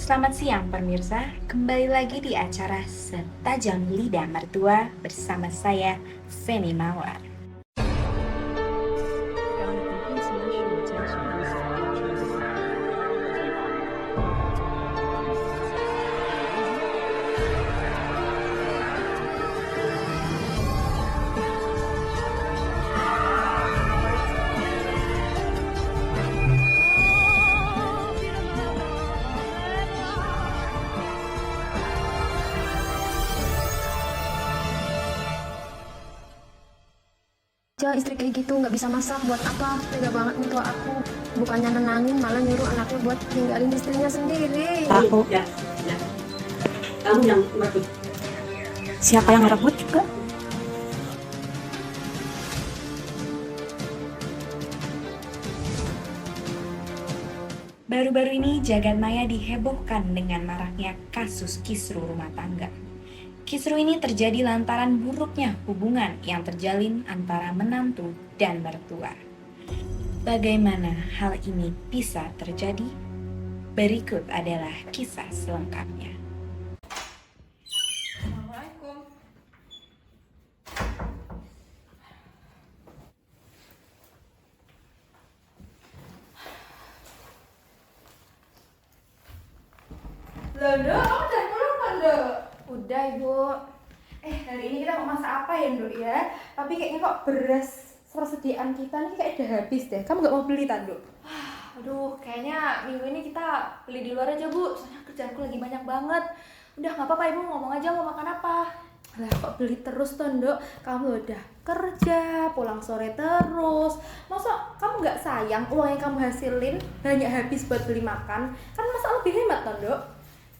Selamat siang pemirsa, kembali lagi di acara Setajam Lidah Mertua bersama saya, Feni Mawar. Jangan istri kayak gitu, nggak bisa masak, buat apa? Tega banget mertua aku. Bukannya nenangin, malah nyuruh anaknya buat ninggalin istrinya sendiri. Aku, Ya. Kamu yang merebut. siapa yang ngerebut juga? Baru-baru ini jagat maya dihebohkan dengan maraknya kasus kisru rumah tangga. Kisru ini terjadi lantaran buruknya hubungan yang terjalin antara menantu dan mertua. Bagaimana hal ini bisa terjadi? Berikut adalah kisah selengkapnya. Assalamualaikum. Londo, kamu udah pulang kan, Dok? Udah, Ibu. Hari ini kita mau masak apa ya, Dok ya? Tapi kayaknya kok beras persediaan kita nih kayak udah habis deh. Kamu nggak mau beli, Tando? Aduh, kayaknya minggu ini kita beli di luar aja, Bu. Soalnya kerjaanku lagi banyak banget. Udah, nggak apa-apa, Ibu. Ngomong aja mau makan apa. Lah kok beli terus, Tondo? Kamu udah kerja, pulang sore terus. Masa kamu nggak sayang uang yang kamu hasilin banyak habis buat beli makan? Kan masa lebih hemat, Tondo?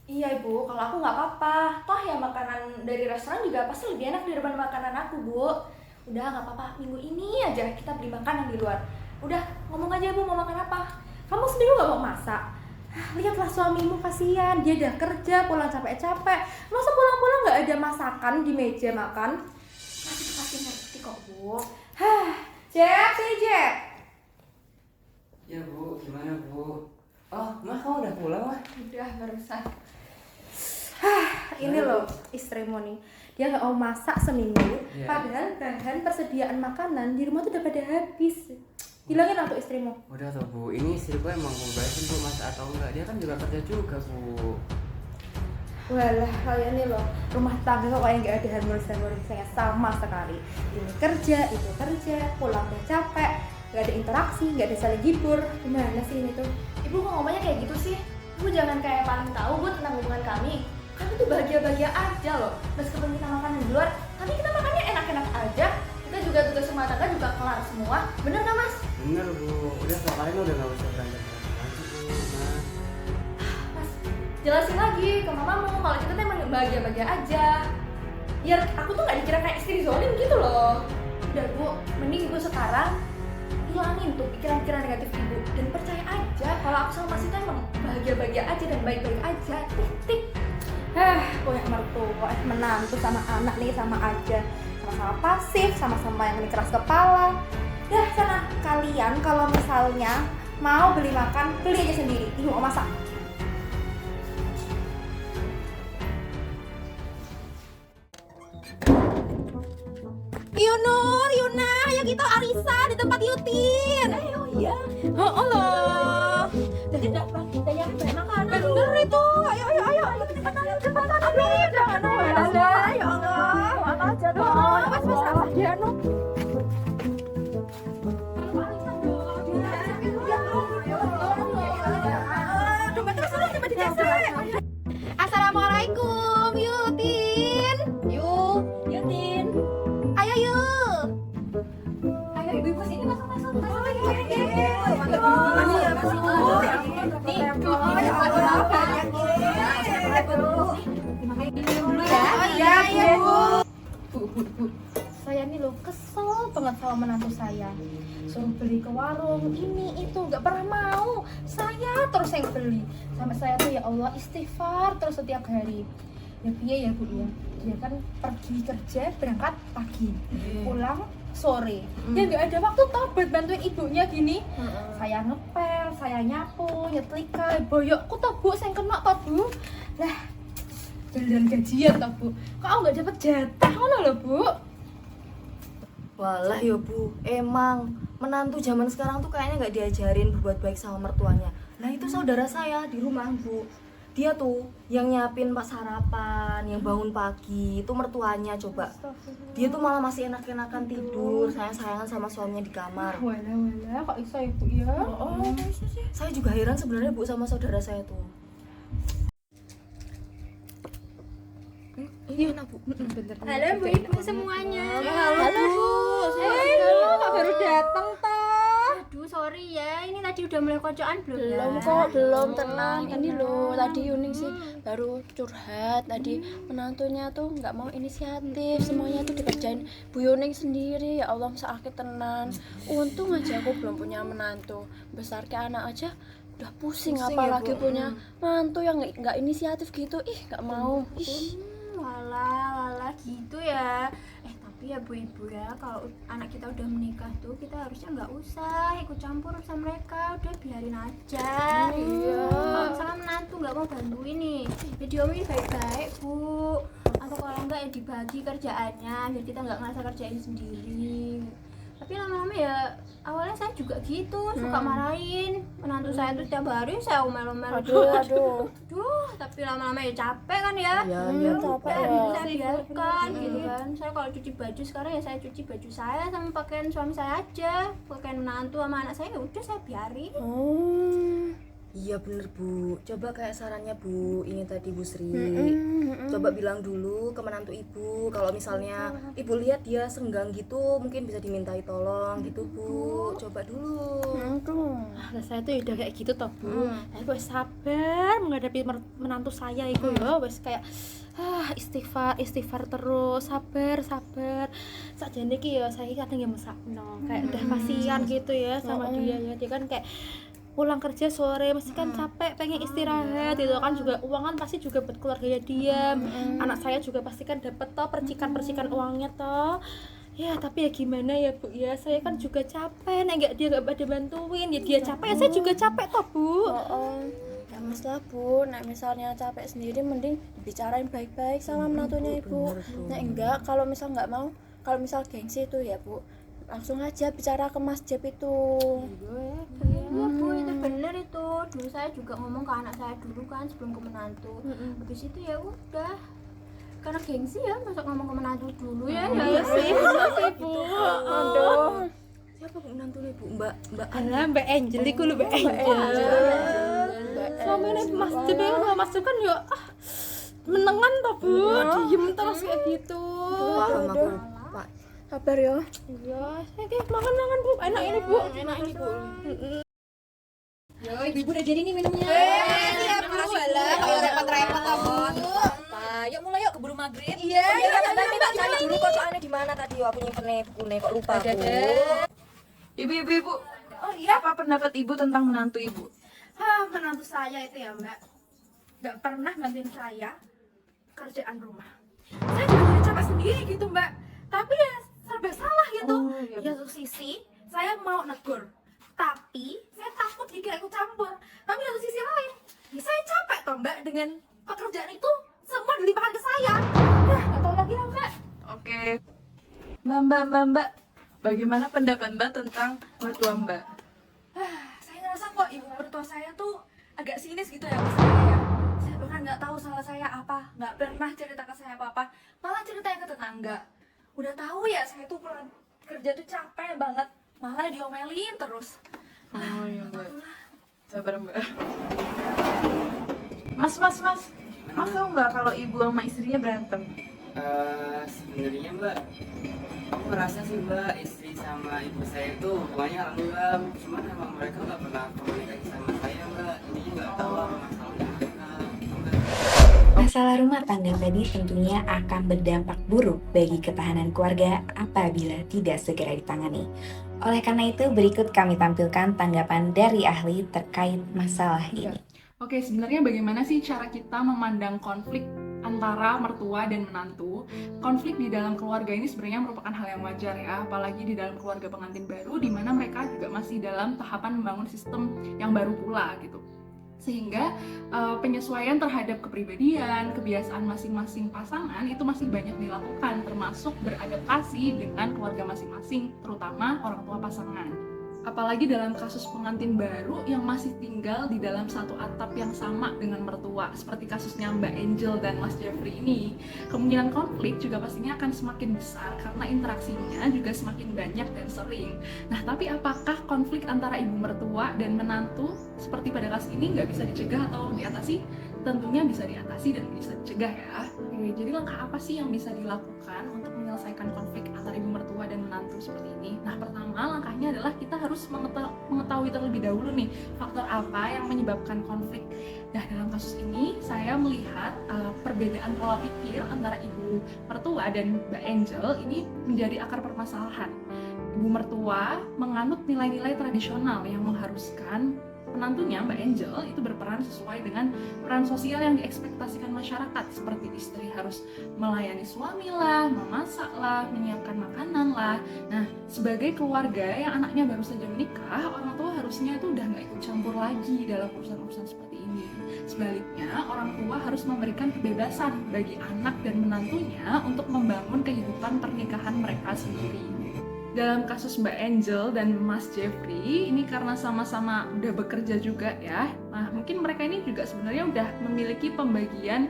Iya, Ibu. Kalau aku nggak apa-apa. Toh ya makanan dari restoran juga pasti lebih enak daripada makanan aku, Bu. Udah, nggak apa-apa. Minggu ini aja kita beli makanan di luar. Udah, ngomong aja, Bu, mau makan apa? Kamu sendiri nggak mau masak? Lihatlah suamimu, kasihan, dia udah kerja, pulang capek-capek. Masa pulang-pulang nggak ada masakan di meja makan? Pasti ngerti kok, Bu. Jep, sini Jep. Ya Bu, gimana Bu? Oh, Mah kamu udah pulang Mah? Udah, barusan. Ini loh istrimu nih, dia nggak mau masak seminggu, Iya. padahal bahan persediaan makanan di rumah tuh udah pada habis. Bilangin lah tuh istrimu. Udah tuh Bu, ini istriku emang mau baikin Bu masak atau enggak? Dia kan juga kerja juga Bu. Walah, kayak ini loh, rumah tangga kok kayak nggak ada harmonisasinya sama sekali. Ini kerja, itu kerja, pulang udah capek, nggak ada interaksi, nggak ada saling hibur. Gimana sih ini tuh? Ibu kok ngomongnya kayak gitu sih? Ibu jangan kayak paling tahu, Bu, tentang hubungan kami. Kami tuh bahagia-bahagia aja loh. Meskipun kita makan di luar, tapi kita makannya enak-enak aja. Kita juga tugas rumah tangga juga kelar semua. Bener nggak, Mas? Bener Bu, udah kalian udah gak usah berantem lagi Bu. Mah. Mas, jelasin lagi ke mamamu kalau kita tuh emang bahagia-bahagia aja. Biar aku tuh nggak dikira kayak istri zolim gitu loh. Udah, Bu, mending Ibu sekarang hilangin tuh pikiran-pikiran negatif Ibu dan percaya aja kalau aku sama Mas itu emang bahagia-bahagia aja dan baik-baik aja. Tik-tik. Punya mertua, menantu sama anak nih sama aja, sama-sama pasif, sama-sama yang ini keras kepala. Dah sana, kalian kalau misalnya mau beli makan, beli aja sendiri, ibu mau masak. Yunur, Yuna, ayo kita arisan di tempat Yutin. Ayo iya. Oh Allah. Jadi dapat yang banyak makanan. Bener itu. Ayo ayo ayo. Cepetan amin. Jangan ada. Ya Allah. Apa aja dong. Mas dia no. Assalamualaikum, Yutin. Yutin. Ayo yuk. Ayo ibu-ibu sini masuk. Saya nih loh kesel banget sama menantu saya. Suruh beli ke warung ini itu nggak pernah mau. Saya terus yang beli. Sampai saya tuh ya Allah istighfar terus setiap hari. Ya piye ya Bu ya. Dia kan pergi kerja berangkat pagi, pulang sore. Ya nggak ada waktu toh buat bantuin ibunya gini. Saya ngepel, saya nyapu, nyetrika, boyokku toh Bu, sing kena toh Bu. Lah, jalan gajian toh Bu. Kok aku nggak dapat jatah ngono lho Bu. Walah ya Bu, emang menantu zaman sekarang tuh kayaknya nggak diajarin berbuat baik sama mertuanya. Nah itu saudara saya di rumah Bu, dia tuh yang nyiapin pas sarapan, yang bangun pagi, itu mertuanya coba. Dia tuh malah masih enak-enakan tidur, sayang-sayangan sama suaminya di kamar. Walah, kok iso ya Bu ya? Saya juga heran sebenarnya Bu sama saudara saya tuh. Iya nak Bu. Halo Bu Ibu semuanya. Halo Bu. Kok baru datang toh? Aduh sorry ya, ini tadi udah mulai kocokan belum ya? Belum kok, belum, tenang. Ini loh, tadi Yuning sih baru curhat. Tadi menantunya tuh nggak mau inisiatif, semuanya tuh dikerjain Bu Yuning sendiri. Ya Allah, sakit tenan. Untung aja aku belum punya menantu. Besar kayak anak aja udah pusing apalagi ya, Bu. punya mantu yang nggak inisiatif gitu. Ih, nggak mau. Ih. Walah gitu ya. Tapi ya Bu Ibu ya, kalau anak kita udah menikah tuh kita harusnya nggak usah ikut campur urusan mereka, udah biarin aja. Iya. Kalau misalnya menantu nggak mau bantuin nih, ya diomongin baik-baik Bu. Atau kalau enggak ya dibagi kerjaannya, biar kita nggak ngerasa kerjain sendiri. Tapi lama-lama ya awalnya saya juga gitu, suka marahin menantu saya tuh tiap hari saya omel-omel. Aduh. Tapi lama-lama ya capek kan ya. Iya, capek ya. Saya biarkan gitu kan. Saya kalau cuci baju sekarang ya saya cuci baju saya sama pakaian suami saya aja. Pakaian menantu sama anak saya ya udah saya biarin. Iya bener Bu, coba kayak sarannya Bu, ini tadi Bu Sri. Coba bilang dulu ke menantu Ibu, kalau misalnya Ibu lihat dia senggang gitu, mungkin bisa dimintai tolong gitu Bu. Coba dulu. Lah saya tuh udah kayak gitu toh Bu. Saya wis sabar menghadapi menantu saya itu ya, wis kayak istighfar terus, sabar. Sakjane iki ya saya kadang ya mesakno, kayak udah kasihan gitu ya sama dia ya. Dia kan kayak pulang kerja sore mesti kan capek, pengen istirahat gitu kan, juga uang kan pasti juga buat keluarganya dia. Anak saya juga pasti kan dapat toh percikan uangnya toh. Ya tapi ya gimana ya Bu ya, saya kan juga capek, dia nggak pada bantuin ya, dia capek ya saya juga capek toh Bu. Ya masalah Bu, nek misalnya capek sendiri mending bicarain baik-baik sama menantunya Ibu. Nek enggak, kalau misal nggak mau, kalau misal gengsi itu ya Bu, langsung aja bicara ke Mas Jep itu. Iya Bu, itu bener itu. Dulu saya juga ngomong ke anak saya dulu kan sebelum ke menantu. Habis itu ya udah, karena gengsi ya, masa ngomong ke menantu dulu ya. Iya sih, Bu. Aduh. Siapa Bu menantunya Bu? Mbak Alah Mbak Angel iku lho, Mbak Angel. Suamine Mas Jep ya, kalau Mas Jep kan ya menengan toh Bu, diem terus kayak gitu. sama aku Pak. Sabar ya. Iya, saya makan Bu, enak ini Bu. Yo, ibu udah jadi nih minumnya. Siap Bu, walah kayak repot-repot kamu. Yuk mulai yuk, keburu maghrib. Iya, Nanti tak cari dulu kok soalnya di mana tadi aku nyimpennya bukunya kok lupa aku. Ibu. Oh iya, apa pendapat Ibu tentang menantu Ibu? Menantu saya itu ya Mbak, nggak pernah bantuin saya kerjaan rumah. Saya juga udah capek sendiri gitu Mbak, tapi ya serba salah gitu. Ya satu sisi saya mau negur, tapi saya takut dikira ikut campur. Tapi satu sisi lain, ya saya capek toh Mbak dengan pekerjaan itu semua dilimpahkan ke saya. Nggak tahu lagi lah Mbak. Oke. Mbak. Bagaimana pendapat Mbak tentang mertua Mbak? Saya ngerasa kok ibu mertua saya tuh agak sinis gitu ya ke saya ya. Saya bahkan nggak tahu salah saya apa, nggak pernah cerita ke saya apa-apa, malah ceritanya ke tetangga. Udah tahu ya saya tuh pulang kerja tuh capek banget, malah diomelin terus. Oh iya Mbak. Sabar Mbak. Mas. Mas tahu nggak kalau ibu sama istrinya berantem? Sebenarnya Mbak, aku merasa sih Mbak, istri sama ibu saya itu hubungannya alhamdulillah, cuman emang mereka nggak pernah komunikasi sama saya Mbak, jadinya nggak tahu apa masalahnya mereka. Masalah rumah tangga tadi tentunya akan berdampak buruk bagi ketahanan keluarga apabila tidak segera ditangani. Oleh karena itu, berikut kami tampilkan tanggapan dari ahli terkait masalah ini. Oke, sebenarnya bagaimana sih cara kita memandang konflik antara mertua dan menantu. Konflik di dalam keluarga ini sebenarnya merupakan hal yang wajar ya, apalagi di dalam keluarga pengantin baru di mana mereka juga masih dalam tahapan membangun sistem yang baru pula gitu. Sehingga penyesuaian terhadap kepribadian, kebiasaan masing-masing pasangan itu masih banyak dilakukan, termasuk beradaptasi dengan keluarga masing-masing, terutama orang tua pasangan. Apalagi dalam kasus pengantin baru yang masih tinggal di dalam satu atap yang sama dengan mertua, seperti kasusnya Mbak Angel dan Mas Jeffrey ini, kemungkinan konflik juga pastinya akan semakin besar karena interaksinya juga semakin banyak dan sering. Nah, tapi apakah konflik antara ibu mertua dan menantu seperti pada kasus ini nggak bisa dicegah atau diatasi? Tentunya bisa diatasi dan bisa dicegah ya. Oke, jadi langkah apa sih yang bisa dilakukan untuk menyelesaikan konflik antara ibu mertua dan menantu seperti ini? Nah, pertama langkahnya adalah kita harus mengetahui terlebih dahulu nih faktor apa yang menyebabkan konflik. Nah, dalam kasus ini saya melihat perbedaan pola pikir antara ibu mertua dan Mbak Angel ini menjadi akar permasalahan. Ibu mertua menganut nilai-nilai tradisional yang mengharuskan menantunya, Mbak Angel, itu berperan sesuai dengan peran sosial yang diekspektasikan masyarakat, seperti istri harus melayani suami lah, memasak lah, menyiapkan makanan lah. Nah, sebagai keluarga yang anaknya baru saja menikah, orang tua harusnya itu udah nggak ikut campur lagi dalam urusan-urusan seperti ini. Sebaliknya, orang tua harus memberikan kebebasan bagi anak dan menantunya untuk membangun kehidupan pernikahan mereka sendiri. Dalam kasus Mbak Angel dan Mas Jeffrey, ini karena sama-sama udah bekerja juga ya. Nah, mungkin mereka ini juga sebenarnya udah memiliki pembagian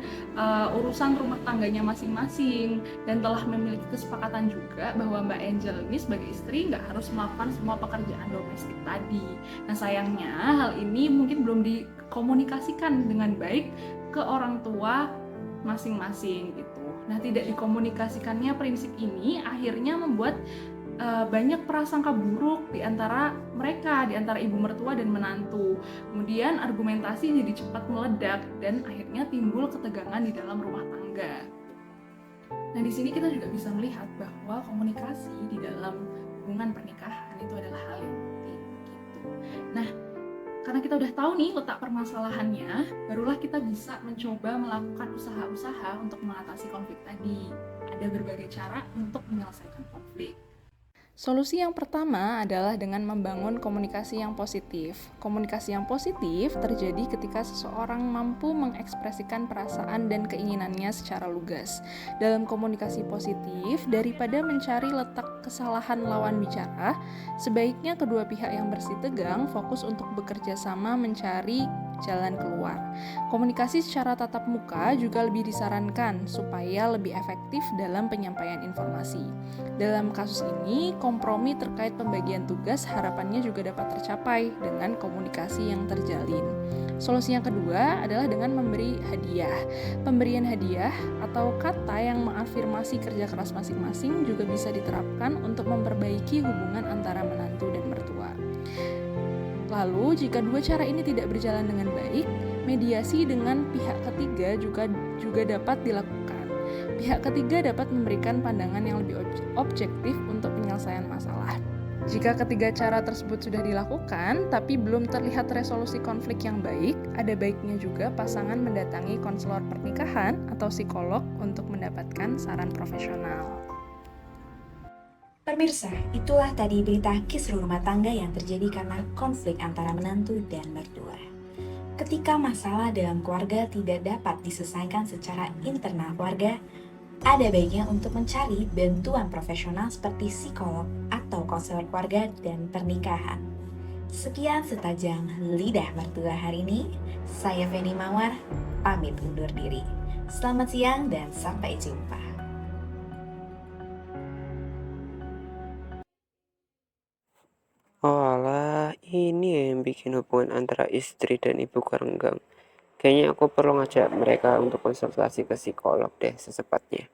urusan rumah tangganya masing-masing dan telah memiliki kesepakatan juga bahwa Mbak Angel ini sebagai istri nggak harus melakukan semua pekerjaan domestik tadi. Nah, sayangnya hal ini mungkin belum dikomunikasikan dengan baik ke orang tua masing-masing gitu. Nah, tidak dikomunikasikannya prinsip ini akhirnya membuat banyak prasangka buruk di antara mereka, di antara ibu mertua dan menantu. Kemudian argumentasi jadi cepat meledak dan akhirnya timbul ketegangan di dalam rumah tangga. Nah, di sini kita juga bisa melihat bahwa komunikasi di dalam hubungan pernikahan itu adalah hal yang penting gitu. Nah, karena kita udah tahu nih letak permasalahannya, barulah kita bisa mencoba melakukan usaha-usaha untuk mengatasi konflik tadi. Ada berbagai cara untuk menyelesaikan konflik. Solusi yang pertama adalah dengan membangun komunikasi yang positif. Komunikasi yang positif terjadi ketika seseorang mampu mengekspresikan perasaan dan keinginannya secara lugas. Dalam komunikasi positif, daripada mencari letak kesalahan lawan bicara, sebaiknya kedua pihak yang bersitegang fokus untuk bekerja sama mencari jalan keluar. Komunikasi secara tatap muka juga lebih disarankan supaya lebih efektif dalam penyampaian informasi. Dalam kasus ini, kompromi terkait pembagian tugas harapannya juga dapat tercapai dengan komunikasi yang terjalin. Solusi yang kedua adalah dengan memberi hadiah. Pemberian hadiah atau kata yang mengafirmasi kerja keras masing-masing juga bisa diterapkan untuk memperbaiki hubungan antara menantu dan mertua. Lalu, jika dua cara ini tidak berjalan dengan baik, mediasi dengan pihak ketiga juga dapat dilakukan. Pihak ketiga dapat memberikan pandangan yang lebih objektif untuk penyelesaian masalah. Jika ketiga cara tersebut sudah dilakukan, tapi belum terlihat resolusi konflik yang baik, ada baiknya juga pasangan mendatangi konselor pernikahan atau psikolog untuk mendapatkan saran profesional. Pemirsa, itulah tadi berita kisruh rumah tangga yang terjadi karena konflik antara menantu dan mertua. Ketika masalah dalam keluarga tidak dapat diselesaikan secara internal keluarga, ada baiknya untuk mencari bantuan profesional seperti psikolog atau konselor keluarga dan pernikahan. Sekian setajam lidah mertua hari ini. Saya Feni Mawar, pamit undur diri. Selamat siang dan sampai jumpa. Oh alah, ini yang bikin hubungan antara istri dan ibu renggang. Kayaknya aku perlu ngajak mereka untuk konsultasi ke psikolog deh secepatnya.